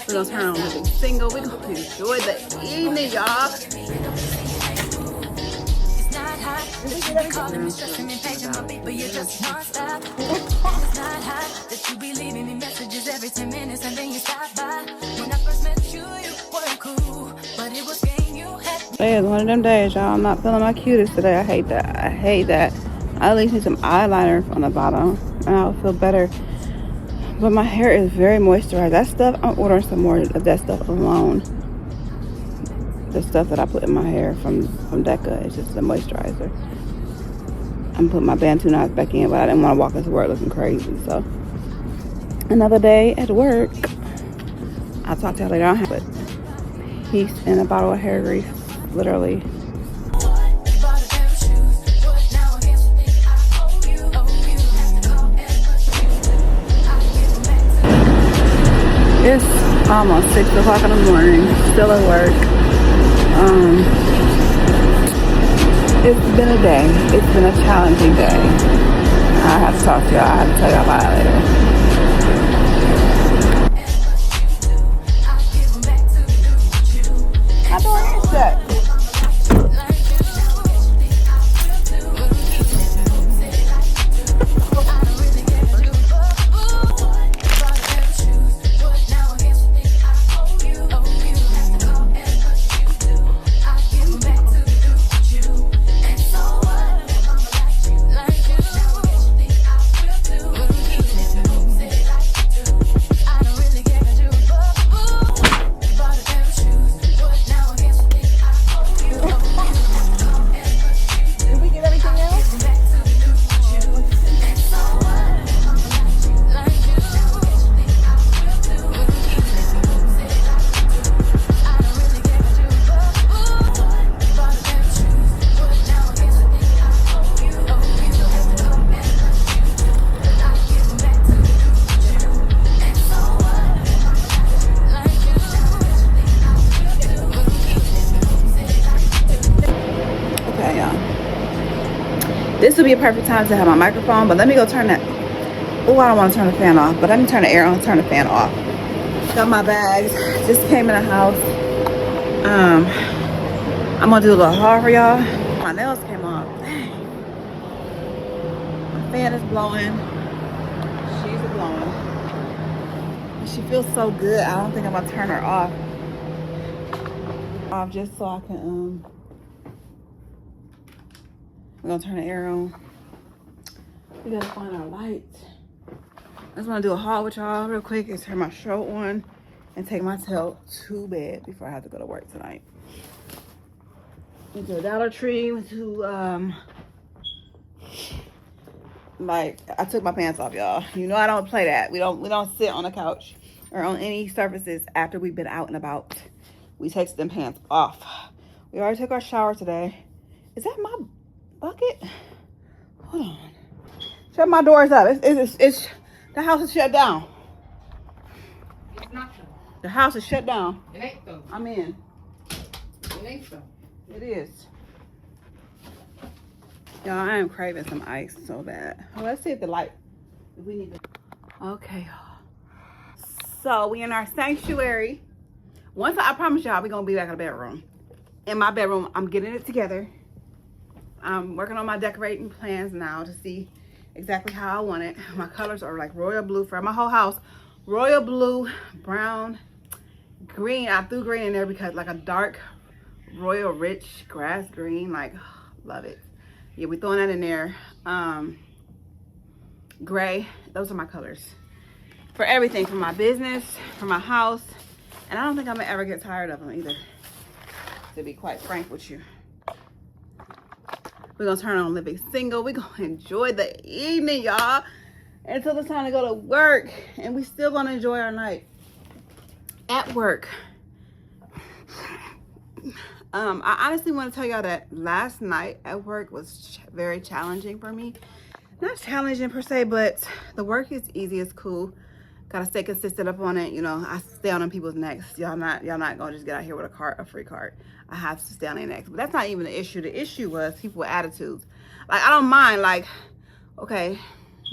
We're gonna turn on Living Single. We're gonna enjoy the evening, y'all. Today is one of them days, y'all. I'm not feeling my cutest today. I hate that. I hate that. I at least need some eyeliner on the bottom, and I'll feel better. But my hair is very moisturized. That stuff, I'm ordering some more of that stuff alone. The stuff that I put in my hair from Deca is just a moisturizer. I'm putting my Bantu knots back in, but I didn't want to walk into work looking crazy. So another day at work. I'll talk to y'all later on. But he's in a bottle of hair grease, literally. It's almost 6 o'clock in the morning, still at work. It's been a day. It's been a challenging day. I have to talk to y'all. I have to tell y'all about it later. My door is shut. This would be a perfect time to have my microphone, but let me go turn that. Oh, I don't want to turn the fan off, but let me turn the air on, turn the fan off. Got my bags, just came in the house. I'm gonna do a little haul for y'all. My nails came off. Dang. My fan is blowing. She's blowing. She feels so good. I don't think I'm gonna turn her off. Just so I can we're gonna turn the air on. We gotta find our lights. I just wanna do a haul with y'all real quick and turn my show on and take myself to bed before I have to go to work tonight. Went to the Dollar Tree, went to like I took my pants off, y'all. You know I don't play that. We don't sit on the couch or on any surfaces after we've been out and about. We take them pants off. We already took our shower today. Is that my bucket? Hold on. Shut my doors up. It's the house is shut down. It's not so. The house is shut down. It ain't so. I'm in. It ain't so. It is. Y'all, I am craving some ice so bad. Well, let's see if the light. If we need to. Okay, y'all. So we in our sanctuary. I promise y'all, we're gonna be back in the bedroom. In my bedroom, I'm getting it together. I'm working on my decorating plans now to see exactly how I want it. My colors are like royal blue for my whole house. Royal blue, brown, green. I threw green in there because like a dark royal rich grass green. Like, love it. Yeah, we're throwing that in there. Gray. Those are my colors. For everything. For my business, for my house. And I don't think I'm gonna ever get tired of them either. To be quite frank with you. We're gonna turn on Living Single. We're gonna enjoy the evening, y'all, until it's time to go to work. And we still gonna enjoy our night at work. I honestly want to tell y'all that last night at work was very challenging for me. Not challenging per se, but the work is easy, it's cool. Gotta stay consistent up on it. You know, I stay on people's necks. Y'all not gonna just get out here with a free cart. I have to stay on their necks. But that's not even the issue. The issue was people with attitudes. Like, I don't mind, like, okay,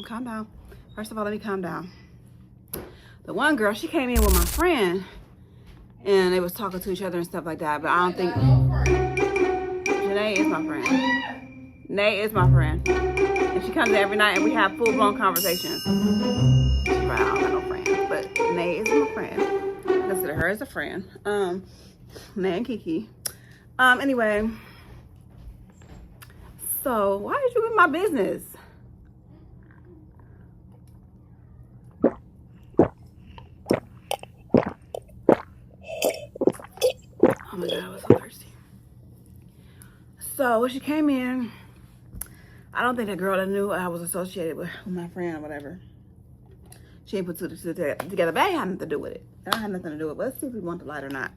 calm down. First of all, let me calm down. The one girl, she came in with my friend, and they was talking to each other and stuff like that. But I don't think Janae is my friend. Nay is my friend, and she comes in every night, and we have full-blown conversations. She's right, I don't have no friends, but Nay is my friend. I consider her as a friend. Nay and Kiki. Anyway, so why did you in my business? Oh my God, I was so thirsty. So when she came in, I don't think that girl that knew I was associated with my friend or whatever. She ain't put two together, but I ain't had nothing to do with it. I don't have nothing to do with it. But let's see if we want the light or not.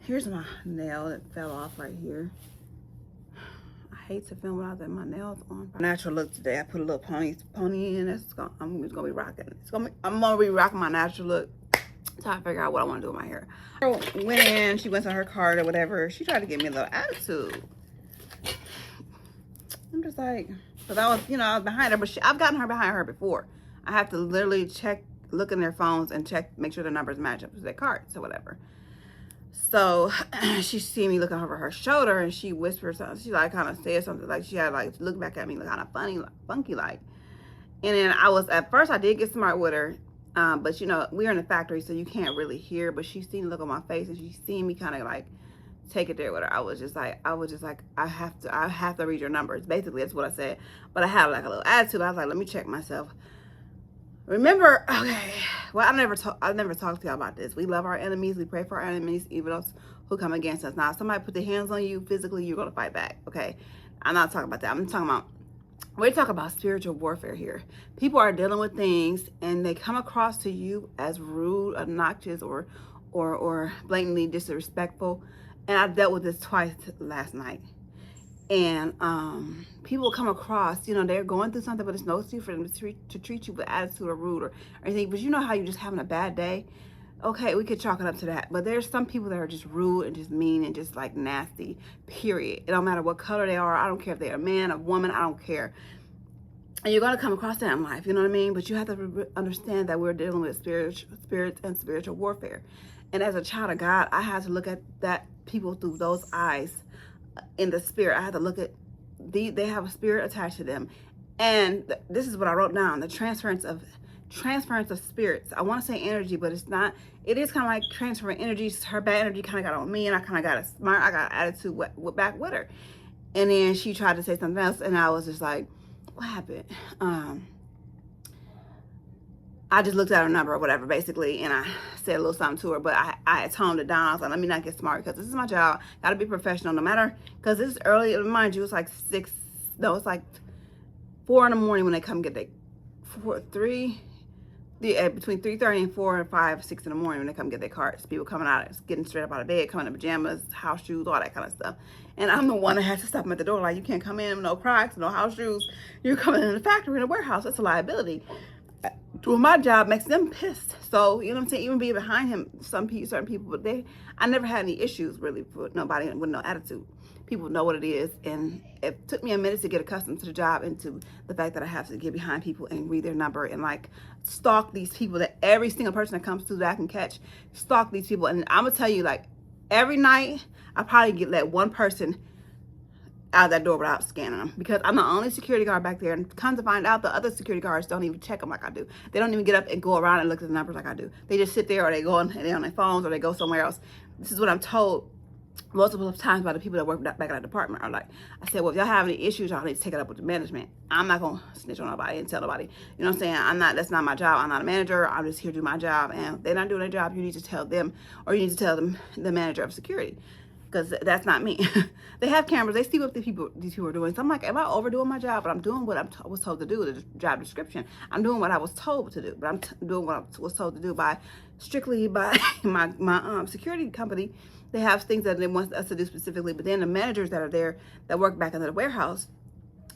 Here's my nail that fell off right here. I hate to film without that my nails on. Natural look today. I put a little pony in. I'm just gonna be rocking. I'm gonna be rocking my natural look. So I figure out what I want to do with my hair. Girl went in. She went to her card or whatever. She tried to give me a little attitude. I'm just like, because I was behind her, but I've gotten her behind her before. I have to literally look in their phones and make sure the numbers match up to their cards or whatever. So she see me looking over her shoulder, and she whispered something. She like kind of said something, like she had like look back at me, kind of funny, like, funky like. And then at first I did get smart with her, but we're in the factory, so you can't really hear. But she seen the look on my face, and she seen me kind of like take it there with her. I was just like, I have to read your numbers. Basically, that's what I said. But I had like a little attitude. I was like, let me check myself. Remember, okay, well, I've never talked to y'all about this. We love our enemies. We pray for our enemies, even those who come against us. Now, if somebody put their hands on you physically, you're going to fight back, okay? I'm not talking about that. We're talking about spiritual warfare here. People are dealing with things, and they come across to you as rude, obnoxious, or blatantly disrespectful. And I dealt with this twice last night. And people come across, they're going through something, but it's no excuse for them to treat you with attitude or rude or anything. But you know how you're just having a bad day? Okay, we could chalk it up to that. But there's some people that are just rude and just mean and just like nasty, period. It don't matter what color they are. I don't care if they're a man, a woman, I don't care. And you're going to come across that in life, you know what I mean? But you have to understand that we're dealing with spirits and spiritual warfare. And as a child of God, I had to look at that people through those eyes in the spirit. I had to look at they have a spirit attached to them. And this is what I wrote down: the transference of spirits. I want to say energy, but it's not. It is kind of like transferring energy. Her bad energy kind of got on me, and I kind of got I got attitude back with her. And then she tried to say something else, and I was just like, what happened? I just looked at her number or whatever, basically, and I said a little something to her, but I had toned it down. I was like, let me not get smart, because this is my job. Got to be professional, no matter, because this is early. Mind you, it's like it's like 4 in the morning when they come get between 3:30 and 4 and 5, 6 in the morning when they come get their carts. People coming out, getting straight up out of bed, coming in pajamas, house shoes, all that kind of stuff. And I'm the one that has to stop them at the door, like, you can't come in with no Crocs, no house shoes. You're coming in the factory, in a warehouse. That's a liability. Doing my job makes them pissed. So, you know what I'm saying? Even being behind him, certain people, but I never had any issues really with nobody with no attitude. People know what it is, and it took me a minute to get accustomed to the job and to the fact that I have to get behind people and read their number and like stalk these people, that every single person that comes through that I can catch, stalk these people. And I'm gonna tell you, like, every night I probably let one person out of that door without scanning them, because I'm the only security guard back there. And come to find out, the other security guards don't even check them like I do. They don't even get up and go around and look at the numbers like I do. They just sit there, or they go on their phones, or they go somewhere else. This is what I'm told multiple times by the people that work back at that department. Are like, I said, well, if y'all have any issues, y'all need to take it up with the management. I'm not gonna snitch on nobody and tell nobody. You know what I'm saying? That's not my job. I'm not a manager. I'm just here to do my job. And if they're not doing their job, you need to tell them, or you need to tell them, the manager of security. Because that's not me. They have cameras. They see what these people are doing. So I'm like, am I overdoing my job? But I'm doing what I was told to do, the job description. I'm doing what I was told to do. But I'm doing what I was told to do strictly by my security company. They have things that they want us to do specifically. But then the managers that are there that work back in the warehouse,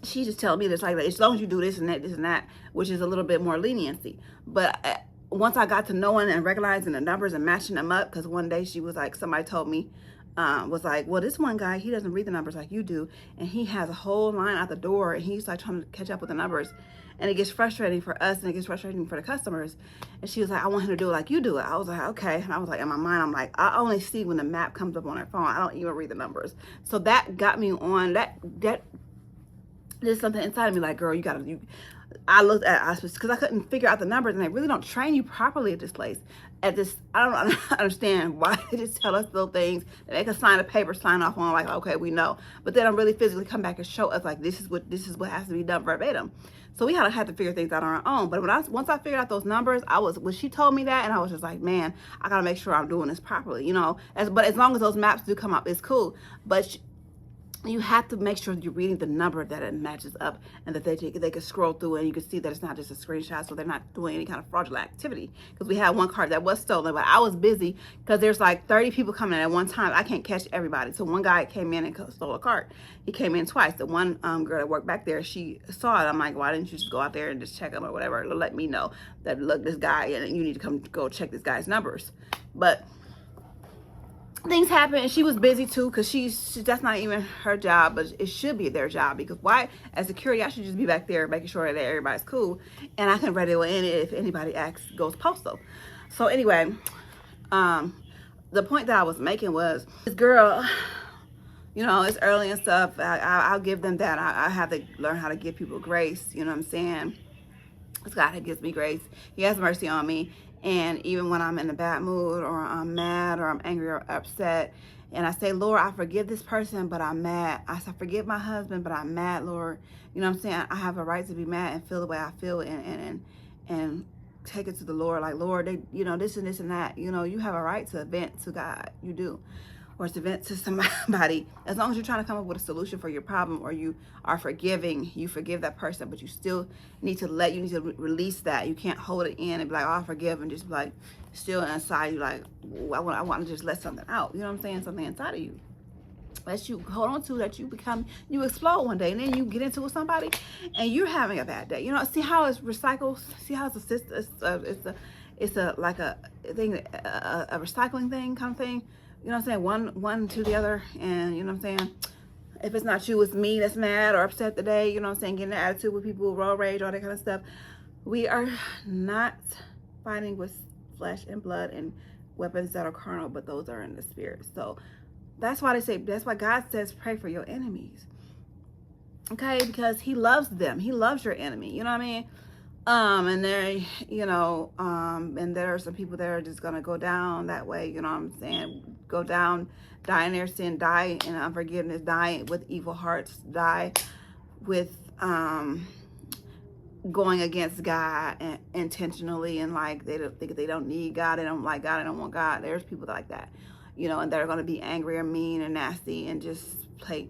she just telling me this, like, as long as you do this and that, which is a little bit more leniency. But once I got to knowing and recognizing the numbers and matching them up, because one day she was like, somebody told me, was like, well, this one guy, he doesn't read the numbers like you do, and he has a whole line out the door, and he's like trying to catch up with the numbers, and it gets frustrating for us, and it gets frustrating for the customers. And she was like, I want him to do it like you do it. I was like, okay. And I was like, in my mind, I'm like, I only see when the map comes up on her phone. I don't even read the numbers. So that got me on that. There's something inside of me like, girl, I looked at hospice because I couldn't figure out the numbers, and they really don't train you properly at this place. I don't understand why they just tell us little things that they can sign a paper, sign off on, like, okay, we know, but they don't really physically come back and show us like this is what has to be done verbatim. So we had to figure things out on our own. But once I figured out those numbers, when she told me that, and I was just like, man, I gotta make sure I'm doing this properly, you know. But as long as those maps do come up, it's cool. But you have to make sure that you're reading the number that it matches up, and that they can scroll through and you can see that it's not just a screenshot, so they're not doing any kind of fraudulent activity. Because we had one card that was stolen, but I was busy because there's like 30 people coming in at one time. I can't catch everybody. So one guy came in and stole a card. He came in twice. The one girl that worked back there, she saw it. I'm like, why didn't you just go out there and just check him or whatever? Let me know that, look, this guy, and you need to go check this guy's numbers. But things happen, and she was busy too, because that's not even her job, but it should be their job. Because why, as security, I should just be back there making sure that everybody's cool, and I can radio in if anybody goes postal. So anyway, the point that I was making was, this girl, you know, it's early and stuff. I'll give them that. I have to learn how to give people grace. You know what I'm saying? It's God who gives me grace. He has mercy on me. And even when I'm in a bad mood, or I'm mad, or I'm angry or upset, and I say, Lord, I forgive this person, but I'm mad. I forgive my husband, but I'm mad, Lord. You know what I'm saying? I have a right to be mad and feel the way I feel, and take it to the Lord. Like, Lord, this and this and that. You know, you have a right to vent to God. You do. Or to vent to somebody. As long as you're trying to come up with a solution for your problem, or you are forgiving, you forgive that person, but you still need to release that. You can't hold it in and be like, oh, I forgive, and just be like, still inside you like, I want to just let something out. You know what I'm saying? Something inside of you that you hold on to, that you explode one day, and then you get into it with somebody and you're having a bad day. You know, see how it's recycled? See how it's a system? It's a like a thing, a recycling thing kind of thing. You know what I'm saying? One to the other. And you know what I'm saying? If it's not you, it's me that's mad or upset today. You know what I'm saying? Getting an attitude with people, road rage, all that kind of stuff. We are not fighting with flesh and blood and weapons that are carnal, but those are in the spirit. So that's why God says, pray for your enemies. Okay? Because he loves them. He loves your enemy. You know what I mean? And there, you know, and there are some people that are just gonna go down that way, you know what I'm saying? Go down, die in their sin, die in unforgiveness, die with evil hearts, die with going against God and intentionally, and like they don't need God, they don't like God, they don't want God. There's people like that, you know, and they're gonna be angry or mean and nasty and just play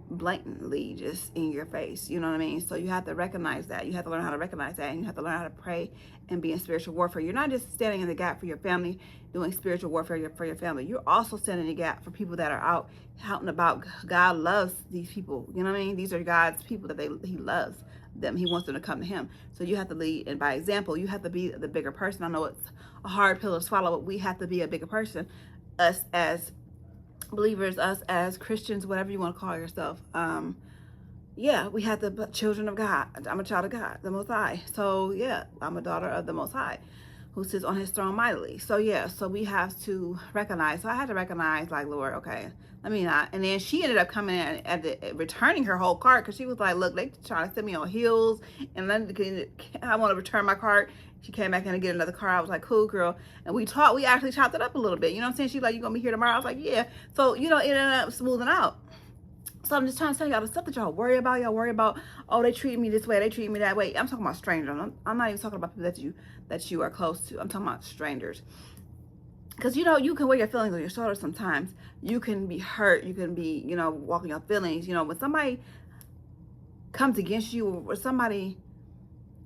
blatantly just in your face. You know what I mean? So you have to recognize that. You have to learn how to recognize that, and you have to learn how to pray and be in spiritual warfare. You're not just standing in the gap for your family, doing spiritual warfare for your family. You're also standing in the gap for people that are out and about. God loves these people. You know what I mean? These are God's people that he loves them. He wants them to come to him. So you have to lead, and by example, you have to be the bigger person. I know it's a hard pill to swallow, but we have to be a bigger person. Us as believers, us as Christians, whatever you want to call yourself, yeah, we have the children of God. I'm a child of God, the Most High. So yeah, I'm a daughter of the Most High, who sits on his throne mightily. So yeah, so we have to recognize. So I had to recognize, like, Lord, okay, let me not. And then she ended up coming in returning her whole cart, because she was like, look, they trying to send me on heels, and then I want to return my cart. She came back in to get another car. I was like, cool, girl. And we actually chopped it up a little bit. You know what I'm saying? She's like, you gonna be here tomorrow? I was like, yeah. So, you know, it ended up smoothing out. So I'm just trying to tell y'all the stuff that y'all worry about. Y'all worry about, oh, they treat me this way, they treat me that way. I'm talking about strangers. I'm not even talking about people that you are close to. I'm talking about strangers. Because, you know, you can wear your feelings on your shoulders sometimes. You can be hurt. You can be, you know, walking your feelings. You know, when somebody comes against you, or somebody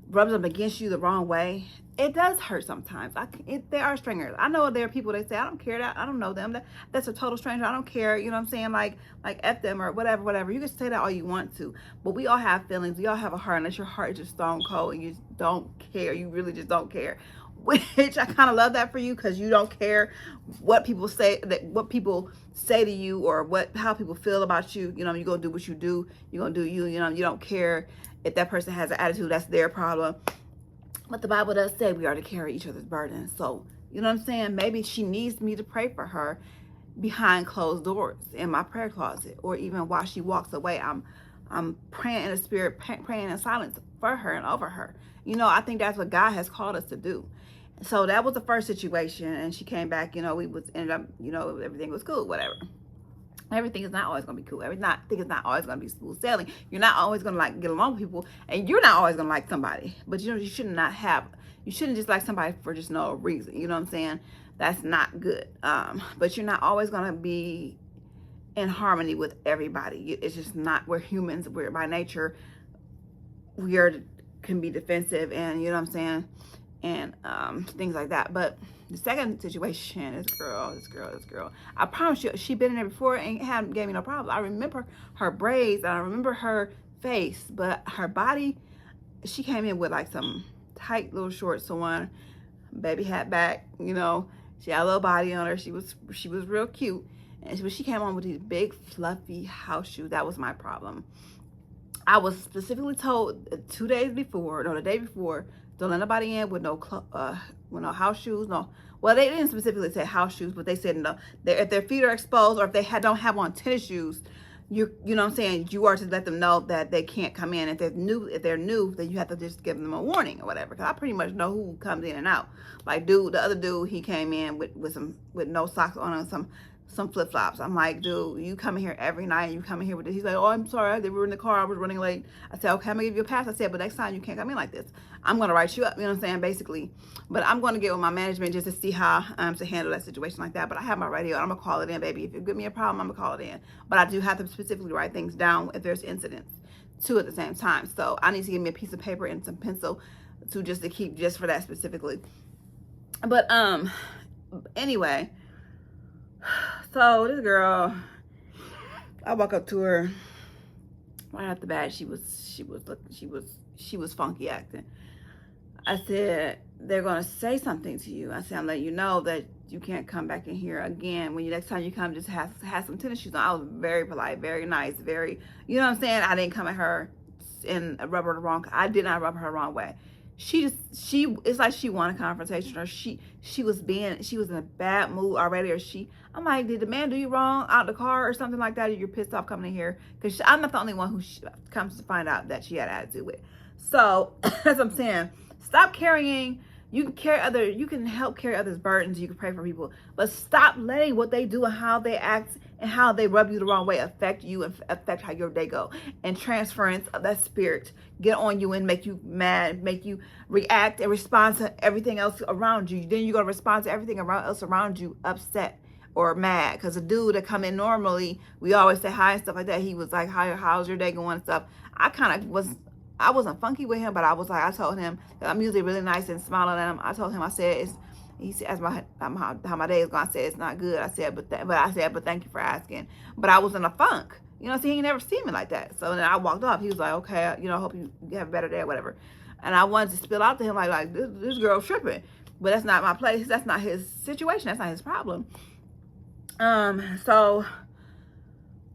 rubs up against you the wrong way, it does hurt sometimes. They are strangers. I know there are people that say, I don't care, that I don't know them, that's a total stranger, I don't care, you know what I'm saying, like F them or whatever. You can say that all you want to, but we all have feelings, we all have a heart, unless your heart is just stone cold and you just don't care, you really just don't care. which I kind of love that for you, because you don't care what people say, to you, or how people feel about you. You know, you're gonna do what you do. You're gonna do you. You know, you don't care if that person has an attitude. That's their problem. But the Bible does say we are to carry each other's burdens. So, you know what I'm saying? Maybe she needs me to pray for her behind closed doors in my prayer closet, or even while she walks away, I'm praying in the spirit, praying in silence for her and over her. You know, I think that's what God has called us to do. So that was the first situation, and she came back. You know, ended up, you know, everything was cool, whatever. Everything is not always gonna be cool. I think it's not always gonna be smooth sailing. You're not always gonna like get along with people, and you're not always gonna like somebody. But you know, you shouldn't just like somebody for just no reason. You know what I'm saying? That's not good. But you're not always gonna be in harmony with everybody. It's just not. We're humans. We're by nature. Can be defensive, and you know what I'm saying, and things like that. But the second situation, this girl, I promise you, she been in there before and gave me no problem. I remember her braids, and I remember her face, but her body, she came in with like some tight little shorts on, baby hat back, you know, she had a little body on her. She was real cute, and she came on with these big fluffy house shoes. That was my problem. I was specifically told the day before, don't let nobody in with no house shoes. No, well, they didn't specifically say house shoes, but they said no. If their feet are exposed, or if they don't have on tennis shoes, you know what I'm saying, you are to let them know that they can't come in. If they're new, then you have to just give them a warning or whatever. Because I pretty much know who comes in and out. Like the other dude, he came in with no socks on and some flip-flops. I'm like, dude, you come in here every night, and you come in here with this. He's like, oh, I'm sorry, they were in the car, I was running late. I said, okay, I'm gonna give you a pass. I said, but next time you can't come in like this. I'm gonna write you up, you know what I'm saying, basically. But I'm gonna get with my management just to see how to handle that situation like that. But I have my radio, and I'm gonna call it in, baby. If you give me a problem, I'm gonna call it in. But I do have to specifically write things down if there's incidents too at the same time. So I need to give me a piece of paper and some pencil to keep just for that specifically. But anyway, so this girl, I walk up to her right off the bat. She was funky acting. I said, they're gonna say something to you. I said, I'm letting you know that you can't come back in here again. When next time you come, just have some tennis shoes on. I was very polite, very nice, very, you know what I'm saying? I didn't come at her and rub her the wrong. I did not rub her the wrong way. It's like she wanted confrontation, or she was in a bad mood already, or I'm like, did the man do you wrong out the car or something like that? Or you're pissed off coming in here? Because I'm not the only one who comes to find out that she had attitude with. So as I'm saying, stop carrying. You can help carry others' burdens. You can pray for people, but stop letting what they do and how they act and how they rub you the wrong way affect you and affect how your day go. And transference of that spirit get on you and make you mad, make you react and respond to everything else around you. Then you're gonna respond to everything else around you upset or mad. Because a dude that come in normally, we always say hi and stuff like that. He was like, hi, how's your day going and stuff. I wasn't funky with him, but I was like, I told him that I'm usually really nice and smiling at him. I told him, I said, he said, how my day is going. I said, it's not good. I said, but thank you for asking. But I was in a funk. You know, he ain't never seen me like that. So then I walked off. He was like, okay, you know, hope you have a better day or whatever. And I wanted to spill out to him like this girl's tripping. But that's not my place. That's not his situation. That's not his problem. So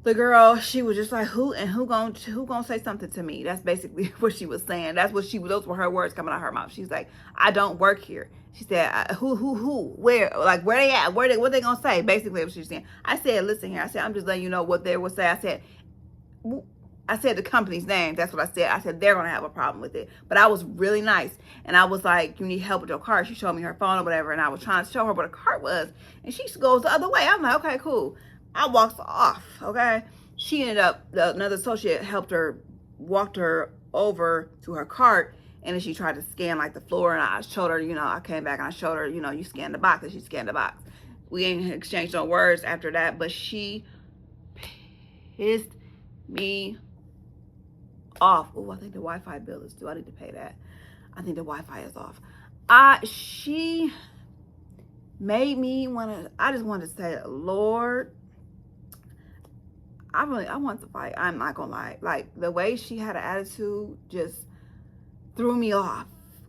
the girl, she was just like, who gonna say something to me? That's basically what she was saying. Those were her words coming out of her mouth. She's like, I don't work here. She said, who, where, like, where they at? What they gonna say? Basically what she's saying. I said, listen here. I said, I'm just letting you know what they will say. I said the company's name. That's what I said. I said, they're going to have a problem with it. But I was really nice. And I was like, you need help with your cart. She showed me her phone or whatever. And I was trying to show her what a cart was. And she goes the other way. I'm like, okay, cool. I walked off, okay? She ended up, another associate walked her over to her cart. And then she tried to scan like the floor. And I showed her, I came back and I showed her, you scan the box. And she scanned the box. We ain't exchanged no words after that. But she pissed me off. Oh, I think the Wi-Fi bill is due. I need to pay that. I think the Wi-Fi is off. She made me I just wanted to say, Lord, I want to fight. I'm not gonna lie. Like, the way she had an attitude just threw me off.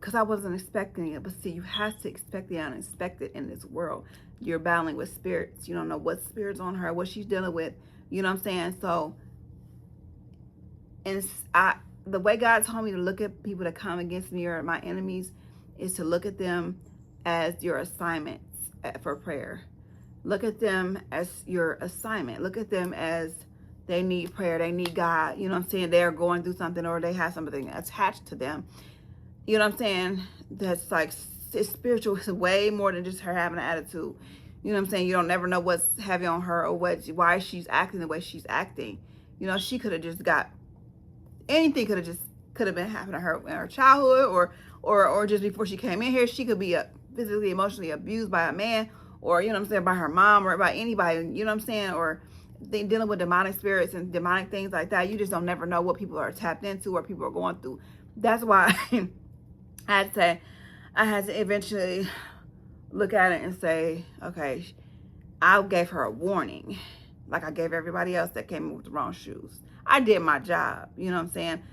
because I wasn't expecting it. But see, you have to expect the unexpected in this world. You're battling with spirits. You don't know what spirit's on her, what she's dealing with. You know what I'm saying? So, and the way God told me to look at people that come against me or my enemies is to look at them as your assignments for prayer. Look at them as your assignment. Look at them as they need prayer. They need God. You know what I'm saying? They're going through something, or they have something attached to them. You know what I'm saying? That's like, it's spiritual. It's way more than just her having an attitude. You know what I'm saying? You don't never know what's heavy on her or why she's acting the way she's acting. You know, she could have just got, anything could have been happening to her in her childhood, or just before she came in here. She could be physically, emotionally abused by a man, or, you know what I'm saying, by her mom, or by anybody, you know what I'm saying, or they dealing with demonic spirits and demonic things like that. You just don't never know what people are tapped into or people are going through. That's why I had to eventually look at it and say, okay, I gave her a warning, like I gave everybody else that came in with the wrong shoes. I did my job, you know what I'm saying?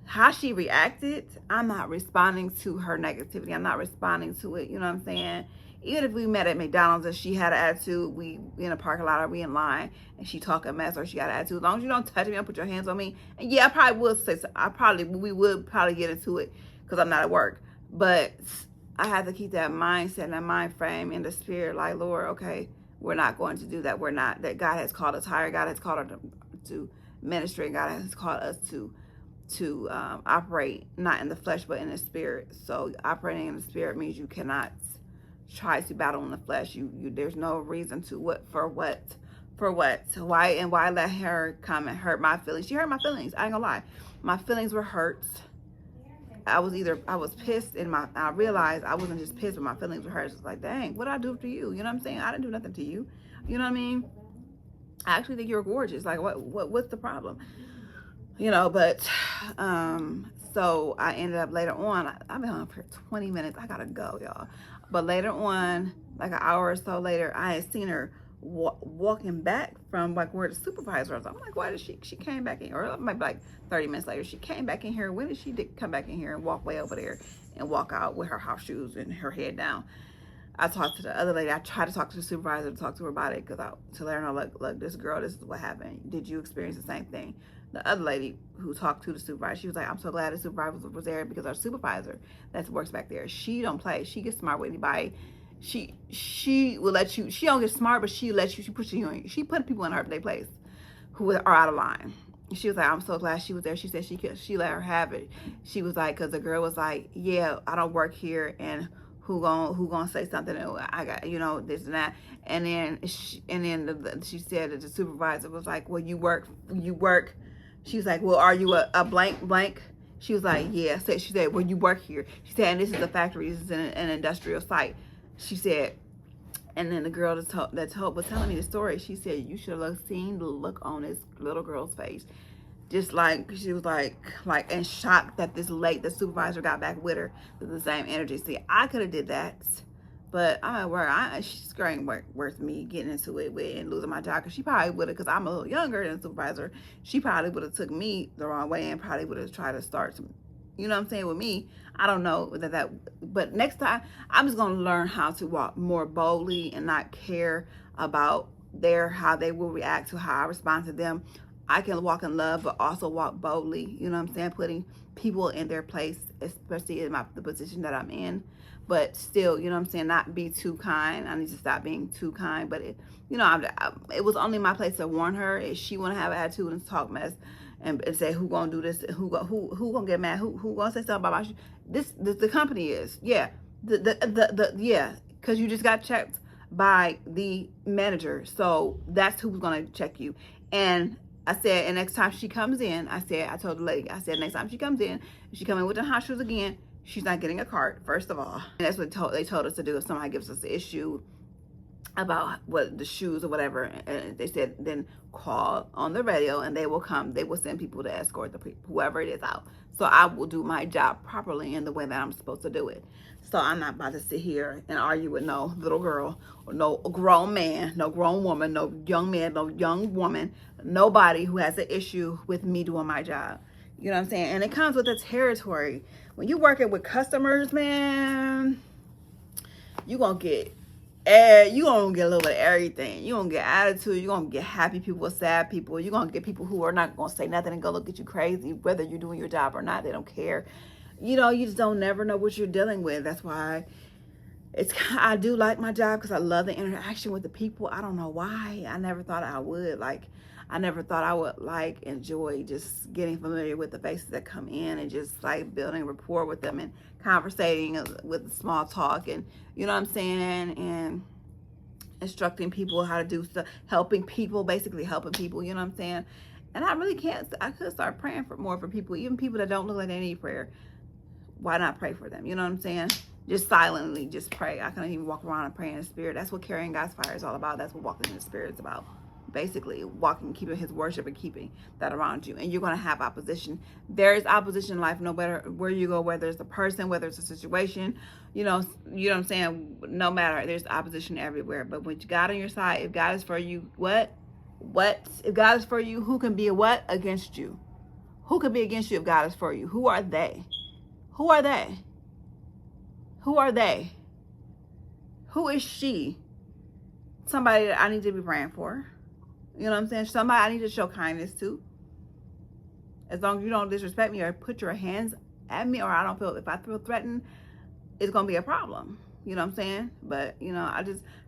How she reacted, I'm not responding to her negativity. I'm not responding to it, you know what I'm saying? Even if we met at McDonald's and she had an attitude, we in a parking lot or we in line and she talk a mess or she got an attitude, as long as you don't touch me, don't put your hands on me. And yeah, I probably would say, we would probably get into it because I'm not at work. But I had to keep that mindset and that mind frame in the spirit, like, Lord, okay, we're not going to do that. We're not, that God has called us higher. God has called us to ministry. God has called us to operate not in the flesh but in the spirit. So operating in the spirit means you cannot try to battle in the flesh. There's no reason to why let her come and hurt my feelings. She hurt my feelings. I ain't gonna lie, my feelings were hurt. I was pissed, and I realized I wasn't just pissed, but my feelings were hurt. It's like, dang, what did I do to you? You know what I'm saying? I didn't do nothing to you. You know what I mean? I actually think you're gorgeous. Like, what's the problem? You know, but so I ended up later on, I've been on for 20 minutes. I gotta go, y'all. But later on, like an hour or so later, I had seen her walking back from like where the supervisor was. I'm like, why did she came back in here? Or maybe like 30 minutes later, she came back in here. When did she come back in here and walk way over there and walk out with her house shoes and her head down? I talked to the other lady. I tried to talk to the supervisor to talk to her about it, to let her know, look, this girl, this is what happened. Did you experience the same thing? The other lady who talked to the supervisor, she was like, I'm so glad the supervisor was there, because our supervisor that works back there, she don't play. She gets smart with anybody. She will let you, she don't get smart, but she lets you, she put people in her place who are out of line. She was like, I'm so glad she was there. She said she let her have it. She was like, because the girl was like, yeah, I don't work here, and who gonna say something? I got, you know, this and that. And then she said that the supervisor was like, well, you work. She was like, well, are you a blank? She was like, yeah. So she said, well, you work here. She said, and this is a factory. This is an industrial site. She said, and then the girl was telling me the story. She said, you should have seen the look on this little girl's face. Just like, she was like in shock that the supervisor got back with her with the same energy. See, I could have did that, but I'm at work. She's going worth me getting into it with and losing my job, because she probably would have, because I'm a little younger than the supervisor. She probably would have took me the wrong way and probably would have tried to start some, you know what I'm saying, with me. I don't know but next time I'm just gonna learn how to walk more boldly and not care about how they will react to how I respond to them. I can walk in love, but also walk boldly, you know what I'm saying? Putting people in their place, especially in the position that I'm in. But still, you know what I'm saying, not be too kind. I need to stop being too kind. But it was only my place to warn her. If she want to have attitude and talk mess and say who gonna do this, who gonna get mad, who gonna say something about my the company is, yeah, yeah, because you just got checked by the manager, so that's who's gonna check you. And I said, and next time she comes in, I told the lady, I said, next time she comes in, if she come in with the hot shoes again, she's not getting a cart, first of all. And that's what they told us to do. If somebody gives us an issue about what the shoes or whatever, and they said, then call on the radio and they will come. They will send people to escort whoever it is out. So I will do my job properly in the way that I'm supposed to do it. So I'm not about to sit here and argue with no little girl or no grown man, no grown woman, no young man, no young woman, nobody who has an issue with me doing my job. You know what I'm saying? And it comes with the territory. When you working with customers, man, you gonna get a little bit of everything. You gonna get attitude. You gonna get happy people, sad people. You gonna get people who are not gonna say nothing and go look at you crazy, whether you're doing your job or not. They don't care. You know, you just don't never know what you're dealing with. That's why I do like my job, because I love the interaction with the people. I don't know why. I never thought I would. I never thought I would enjoy just getting familiar with the faces that come in and just building rapport with them and conversating with small talk, and you know what I'm saying, and instructing people how to do stuff, basically helping people, you know what I'm saying. And I could start praying more for people, even people that don't look like they need prayer. Why not pray for them? You know what I'm saying? Just silently, just pray. I can't even walk around and pray in the spirit. That's what carrying God's fire is all about. That's what walking in the spirit is about. Basically, walking, keeping his worship and keeping that around you. And you're going to have opposition. There is opposition in life, no matter where you go, whether it's a person, whether it's a situation, you know what I'm saying? No matter, there's opposition everywhere. But when you God on your side, if God is for you, what? If God is for you, who can be against you? Who can be against you if God is for you? Who are they? Who are they? Who are they? Who is she? Somebody that I need to be praying for. You know what I'm saying? Somebody I need to show kindness to. As long as you don't disrespect me or put your hands at me, or if I feel threatened, it's going to be a problem. You know what I'm saying? But, you know,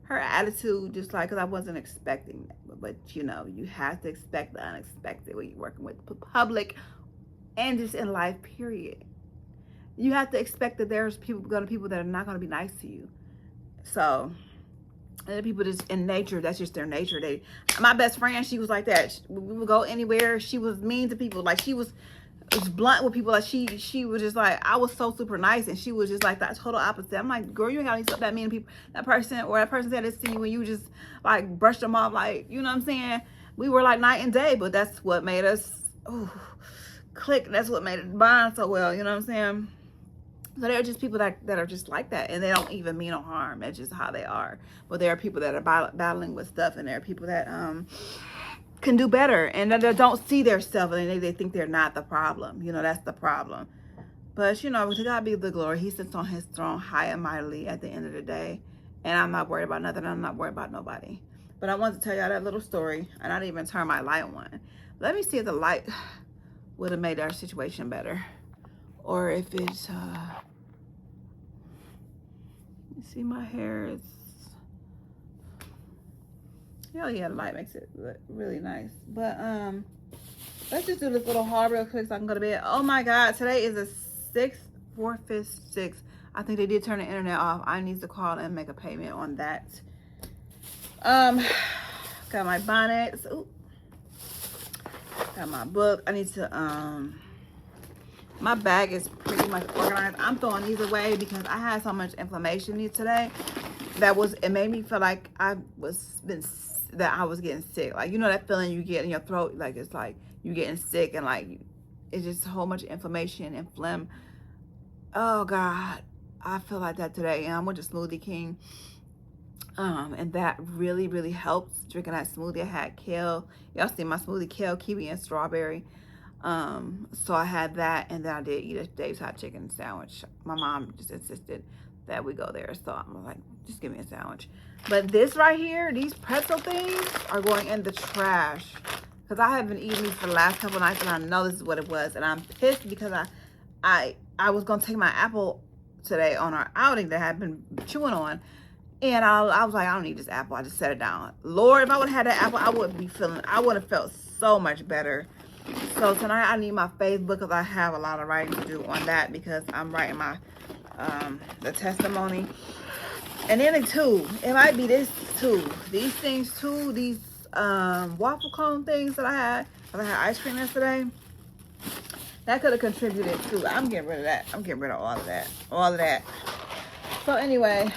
her attitude, just because I wasn't expecting that. But, you know, you have to expect the unexpected when you're working with the public and just in life, period. You have to expect that there's people that are not going to be nice to you. So, and the people just in nature, that's just their nature. My best friend, she was like that. We would go anywhere. She was mean to people. She was blunt with people. She was just I was so super nice, and she was just that total opposite. I'm like, girl, you ain't got any stuff that mean to people. That person said this to you when you just brushed them off, you know what I'm saying? We were night and day, but that's what made us click. That's what made it bond so well. You know what I'm saying? So there are just people that are just like that, and they don't even mean no harm. That's just how they are. But there are people that are battling with stuff, and there are people that can do better, and that don't see their self, and they think they're not the problem. You know, that's the problem. But, you know, to God be the glory. He sits on his throne high and mightily at the end of the day, and I'm not worried about nothing. I'm not worried about nobody. But I wanted to tell y'all that little story, and I didn't even turn my light on. Let me see if the light would have made our situation better. Or if it's, you see my hair is, hell yeah, the light makes it look really nice. But, let's just do this little haul real quick so I can go to bed. Oh my God, today is the 6th, 4th, 5th, 6th. I think they did turn the internet off. I need to call and make a payment on that. Got my bonnets. Ooh. Got my book. I need to, my bag is pretty much organized. I'm throwing these away because I had so much inflammation today it made me feel like I was getting sick. You know that feeling you get in your throat, it's you getting sick, and it's just so much inflammation and phlegm. Oh God, I feel like that today. And I went to Smoothie King, and that really, really helps. Drinking that smoothie, I had kale. Y'all see my smoothie: kale, kiwi, and strawberry. So I had that, and then I did eat a Dave's hot chicken sandwich. My mom just insisted that we go there, so I'm like, just give me a sandwich. But this right here, these pretzel things are going in the trash, because I have been eating these for the last couple nights, and I know this is what it was, and I'm pissed because I was gonna take my apple today on our outing that I had been chewing on, and I was like, I don't need this apple. I just set it down. Lord, if I would have had that apple, I would have felt so much better. So tonight I need my Facebook, because I have a lot of writing to do on that, because I'm writing my the testimony. And then it might be this too. These things too, these waffle cone things that I had ice cream yesterday. That could have contributed too. I'm getting rid of that. I'm getting rid of all of that. So anyway,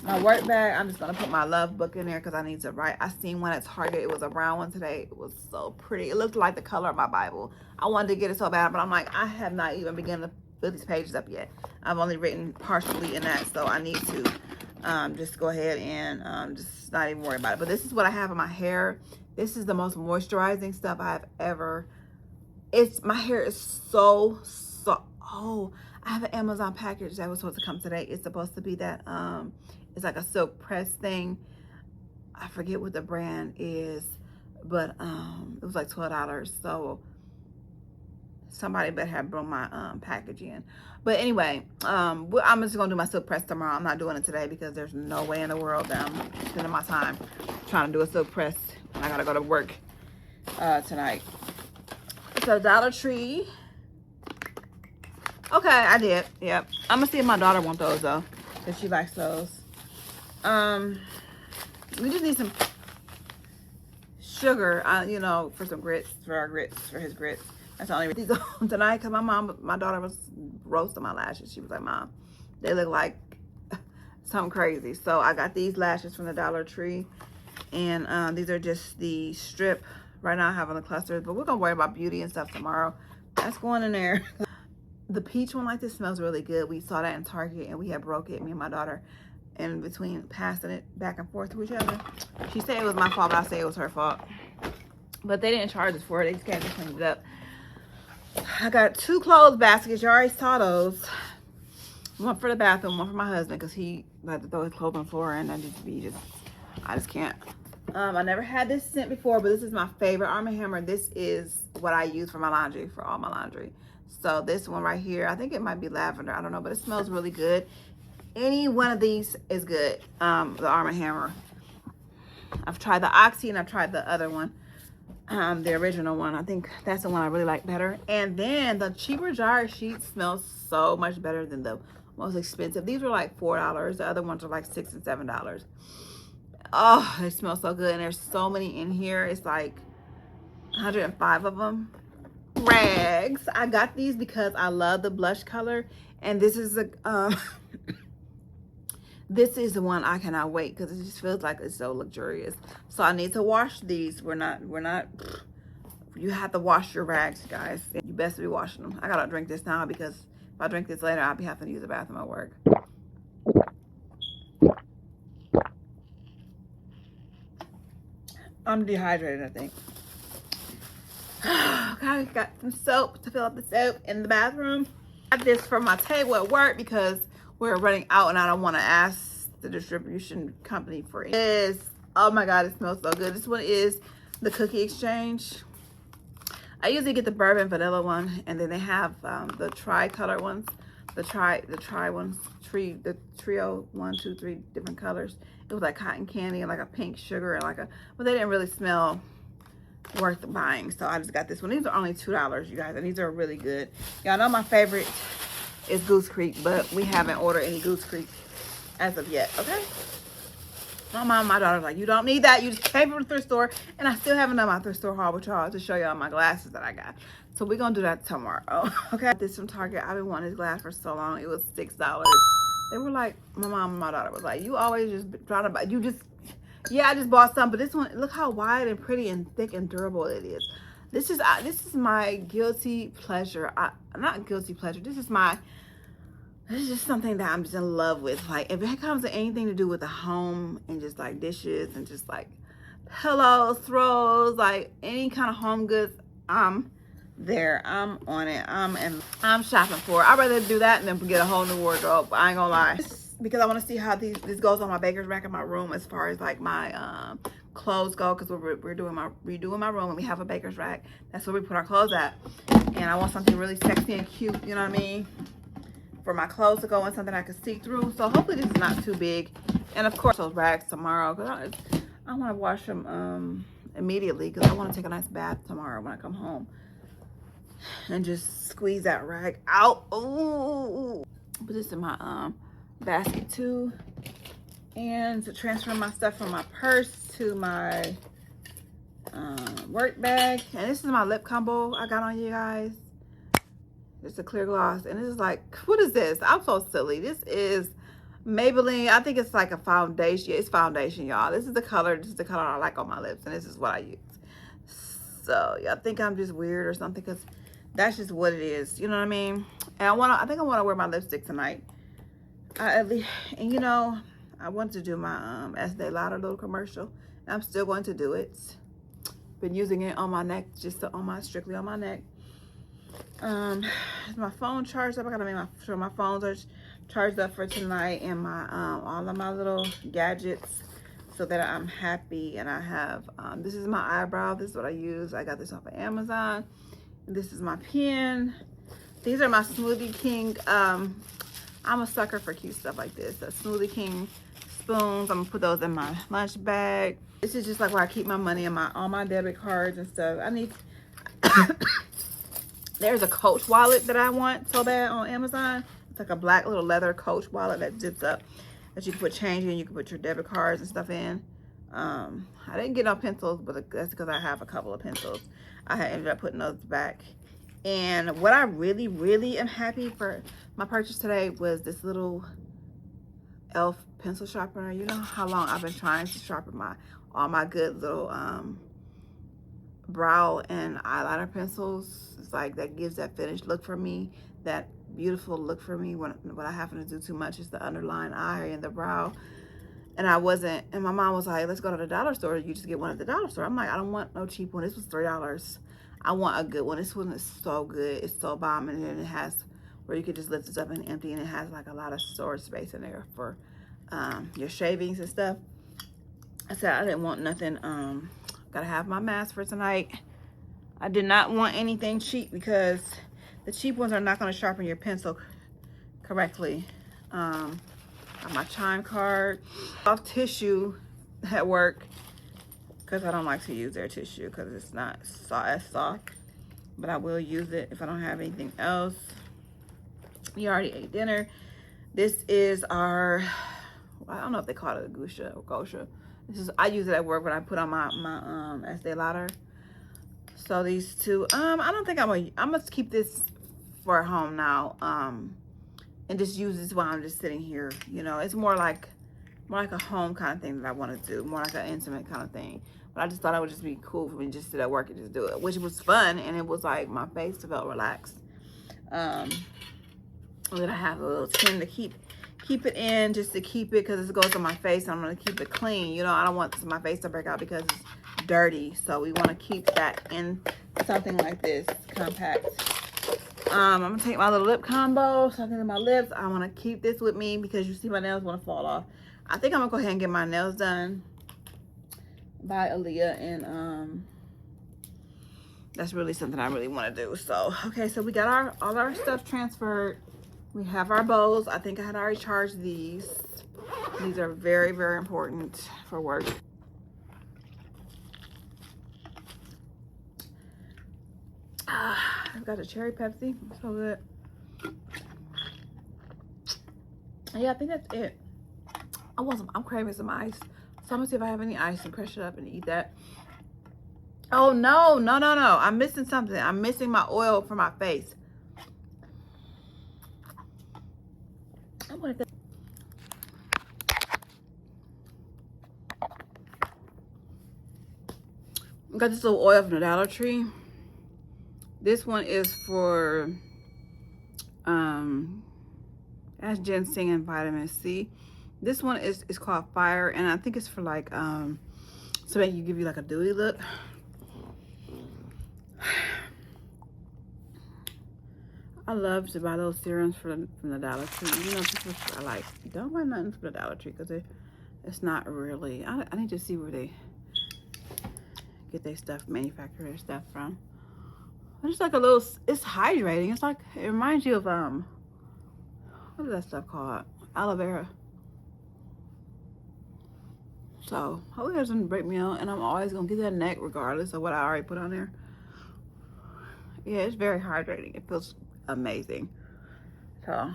my work bag, I'm just gonna put my love book in there because I need to write. I seen one at Target. It was a brown one today. It was so pretty. It looked like the color of my Bible. I wanted to get it so bad, but I'm like, I have not even begun to fill these pages up yet. I've only written partially in that, so I need to just go ahead and just not even worry about it. But this is what I have in my hair. This is the most moisturizing stuff I have ever my hair is so. Oh, I have an Amazon package that was supposed to come today. It's supposed to be that it's like a silk press thing. I forget what the brand is, but it was like $12. So somebody better have brought my package in. But anyway, I'm just gonna do my silk press tomorrow. I'm not doing it today because there's no way in the world that I'm spending my time trying to do a silk press. I gotta go to work tonight. So Dollar Tree. Okay, I did. Yep. I'm gonna see if my daughter wants those though, if she likes those. We just need some sugar, you know, for some grits, for his grits. That's the only reason these on tonight, because my daughter was roasting my lashes. She was like, Mom, they look like something crazy. So I got these lashes from the Dollar Tree, and these are just the strip. Right now I have on the clusters, but we're gonna worry about beauty and stuff tomorrow. That's going in there. The peach one like this smells really good. We saw that in Target, and we had broke it, me and my daughter, in between passing it back and forth to each other. She said it was my fault, but I say it was her fault. But they didn't charge us for it. They just came and cleaned it up. I got 2 clothes baskets. You already saw those. One for the bathroom, one for my husband, because he had to throw his clothes on the floor, and I just can't. I never had this scent before, but this is my favorite Arm & Hammer. This is what I use for my laundry, for all my laundry. So this one right here, I think it might be lavender. I don't know, but it smells really good. Any one of these is good. The Arm & Hammer. I've tried the Oxy and I've tried the other one. The original one. I think that's the one I really like better. And then the cheaper jar sheets smell so much better than the most expensive. These were like $4. The other ones are like $6 and $7. Oh, they smell so good. And there's so many in here. It's like 105 of them. Rags. I got these because I love the blush color. And this is a this is the one I cannot wait because it just feels like it's so luxurious. So I need to wash these. We're not, you have to wash your rags, guys. You best be washing them. I gotta drink this now because if I drink this later, I'll be having to use the bathroom at work. I'm dehydrated, I think. Okay, got some soap to fill up the soap in the bathroom. I got this for my table at work because we're running out and I don't want to ask the distribution company for it. Oh my God, it smells so good. This one is the Cookie Exchange. I usually get the bourbon vanilla one, and then they have the tri-color ones, the trio 1, 2, 3 different colors. It was like cotton candy and like a pink sugar and but they didn't really smell worth buying, so I just got this one. These are only $2, you guys, and these are really good. Y'all know my favorite is Goose Creek, but we haven't ordered any Goose Creek as of yet. Okay, my mom and my daughter's like, you don't need that, you just came from the thrift store. And I still haven't done my thrift store haul with y'all to show y'all my glasses that I got, so we're gonna do that tomorrow. Okay, this from Target. I've been wanting this glass for so long. It was $6. They were like, my mom and my daughter was like, you always just trying to buy, yeah, I just bought some, but this one, look how wide and pretty and thick and durable it is. This is my guilty pleasure. Not guilty pleasure. This is just something that I'm just in love with. Like, if it comes to anything to do with the home and just like dishes and just like pillows, throws, like any kind of home goods, I'm there. I'm on it. I'm shopping for it. I'd rather do that than get a whole new wardrobe. I ain't gonna lie. Because I want to see how this goes on my baker's rack in my room as far as like my clothes go, because we're redoing my room and we have a baker's rack. That's where we put our clothes at, and I want something really sexy and cute, you know what I mean, for my clothes to go in, something I can see through. So hopefully this is not too big. And of course those rags tomorrow, because I want to wash them immediately, because I want to take a nice bath tomorrow when I come home and just squeeze that rag out. Ooh, put this in my basket too, and to transfer my stuff from my purse to my work bag. And this is my lip combo I got on, you guys. It's a clear gloss, and this is like, what is this? I'm so silly. This is Maybelline. I think it's like a foundation. It's foundation, y'all. This is the color I like on my lips, and this is what I use. So y'all think I'm just weird or something, because that's just what it is, you know what I mean? And I think I want to wear my lipstick tonight. And you know, I wanted to do my Estee Lauder little commercial, and I'm still going to do it. Been using it on my neck, strictly on my neck. My phone charged up. I gotta make sure my phones are charged up for tonight, and my all of my little gadgets, so that I'm happy. And I have this is my eyebrow. This is what I use. I got this off of Amazon. This is my pen. These are my Smoothie King. I'm a sucker for cute stuff like this. The Smoothie King spoons. I'm gonna put those in my lunch bag. This is just like where I keep my money and all my debit cards and stuff. I need. There's a Coach wallet that I want so bad on Amazon. It's like a black little leather Coach wallet that zips up, that you can put change in. You can put your debit cards and stuff in. I didn't get no pencils, but that's because I have a couple of pencils. I had ended up putting those back. And what I really, really am happy for my purchase today was this little e.l.f. pencil sharpener. You know how long I've been trying to sharpen all my good little brow and eyeliner pencils. It's like that gives that finished look for me, that beautiful look for me when I happen to do too much is the underline eye and the brow. And my mom was like, let's go to the dollar store. You just get one at the dollar store. I'm like, I don't want no cheap one. This was $3. I want a good one. This one is so good. It's so bomb. And then it has where you could just lift this up and empty, and it has like a lot of storage space in there for your shavings and stuff. I said I didn't want nothing. Gotta have my mask for tonight. I did not want anything cheap because the cheap ones are not going to sharpen your pencil correctly. Got my Chime card. Soft tissue at work because I don't like to use their tissue because it's not as soft. But I will use it if I don't have anything else. We already ate dinner. This is our, I don't know if they call it a Gusha or Gosha. I use it at work when I put on my Estee Lauder. So these two, I don't think I'm gonna keep this for home now, and just use this while I'm just sitting here. You know, it's more like a home kind of thing that I want to do, more like an intimate kind of thing. But I just thought it would just be cool for me to just sit at work and just do it, which was fun, and it was like my face felt relaxed. And then I have a little tin to keep it in, just to keep it, because it goes on my face, and I'm gonna keep it clean. You know, I don't want my face to break out because it's dirty, so we want to keep that in something like this, compact. I'm gonna take my little lip combo, something in my lips. I want to keep this with me because you see my nails want to fall off. I think I'm gonna go ahead and get my nails done by Aaliyah, and that's really something I really want to do. So okay, so we got all our stuff transferred. We have our bowls. I think I had already charged these. These are very, very important for work. I've got a cherry Pepsi. So good. Yeah, I think that's it. I'm craving some ice. So I'm gonna see if I have any ice and crush it up and eat that. Oh no. I'm missing something. I'm missing my oil for my face. I got this little oil from the Dollar Tree. This one is for that's ginseng and vitamin C. This one is called Fire, and I think it's for like so that you give you like a dewy look. I love to buy those serums from the Dollar Tree. You know, people are like, don't buy nothing from the Dollar Tree because it's not really. I need to see where they get their stuff, manufacture their stuff from. It's like a little, it's hydrating. It's like, it reminds you of, what is that stuff called? Aloe vera. So, hopefully it doesn't break me out, and I'm always gonna get that neck regardless of what I already put on there. Yeah, it's very hydrating. It feels amazing. So,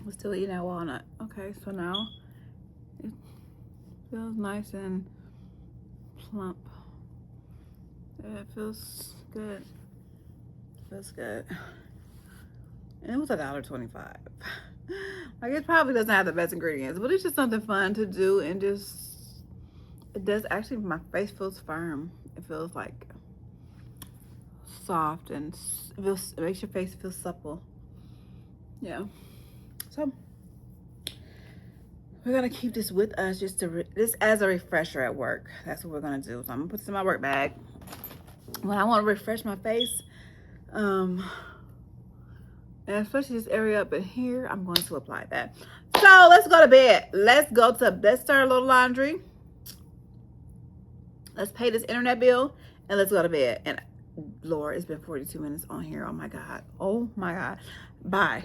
we're still eating that walnut. Okay, so now it feels nice and plump. Yeah, it feels good. Feels good. And it was $1.25. Like, it probably doesn't have the best ingredients, but it's just something fun to do, and just, it does actually, my face feels firm. It feels like soft, and it makes your face feel supple. Yeah. So we're gonna keep this with us just to this as a refresher at work. That's what we're gonna do. So I'm gonna put this in my work bag. When I want to refresh my face, and especially this area up in here, I'm going to apply that. So let's go to bed. Let's start a little laundry. Let's pay this internet bill and let's go to bed. And Lord, it's been 42 minutes on here. Oh my God. Oh my God. Bye.